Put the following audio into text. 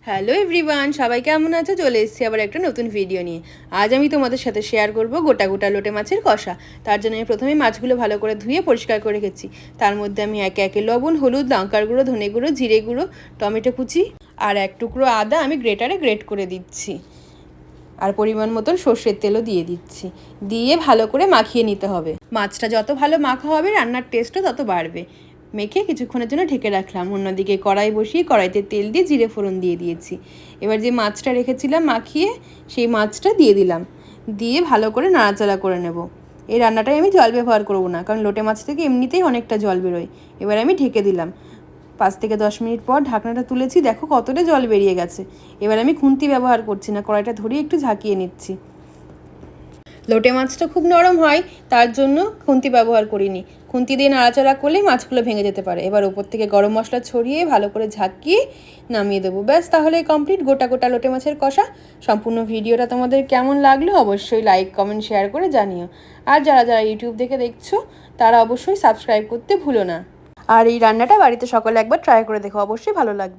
Hello everyone, সবাই কেমন আছো? চলে এসেছি আবার একটা নতুন ভিডিও নিয়ে। আজ আমি তোমাদের সাথে শেয়ার করব গোটা গোটা লোটে মাছের কষা। তার জন্য আমি প্রথমে মাছগুলো ভালো করে ধুয়ে পরিষ্কার করে রেখেছি। তার মধ্যে আমি একে একে লবণ, হলুদ, লঙ্কার গুঁড়ো, ধনে গুঁড়ো, জিরে গুঁড়ো, টমেটো কুচি আর এক টুকরো আদা আমি গ্রেটারে গ্রেট করে দিচ্ছি। আর পরিমাণ মতন সর্ষের তেলও দিয়ে দিচ্ছি। দিয়ে ভালো করে মাখিয়ে নিতে হবে। মাছটা যত ভালো মাখা হবে রান্নার টেস্টও তত বাড়বে। মেখে কিছুক্ষণের জন্য ঢেকে রাখলাম। অন্যদিকে কড়াই বসিয়ে কড়াইতে তেল দিয়ে জিরে ফোড়ন দিয়ে দিয়েছি। এবার যে মাছটা রেখেছিলাম মাখিয়ে সেই মাছটা দিয়ে দিলাম। দিয়ে ভালো করে নাড়াচাড়া করে নেব। এই রান্নাটায় আমি জল ব্যবহার করব না, কারণ লোটে মাছ থেকে এমনিতেই অনেকটা জল বেরোয়। এবার আমি ঢেকে দিলাম। 5 থেকে 10 মিনিট পর ঢাকনাটা তুলেছি, দেখো কতটা জল বেরিয়ে গেছে। এবার আমি খুন্তি ব্যবহার করছি না, কড়াইটা ধরিয়ে একটু ঝাঁকিয়ে নিচ্ছি। লোটে মাছটা খুব নরম হয়, তার জন্য খুন্তি ব্যবহার করিনি। খুন্তি দিয়ে নাড়াচাড়া করলেই মাছগুলো ভেঙে যেতে পারে। এবার ওপর থেকে গরম মশলা ছড়িয়ে ভালো করে ঝাঁকিয়ে নামিয়ে দেবো। ব্যাস, তাহলে কমপ্লিট গোটা গোটা লোটে মাছের কষা। সম্পূর্ণ ভিডিওটা তোমাদের কেমন লাগলো অবশ্যই লাইক, কমেন্ট, শেয়ার করে জানিও। আর যারা যারা ইউটিউব দেখে দেখছো তারা অবশ্যই সাবস্ক্রাইব করতে ভুলো না। আর এই রান্নাটা বাড়িতে সকলে একবার ট্রাই করে দেখো, অবশ্যই ভালো লাগবে।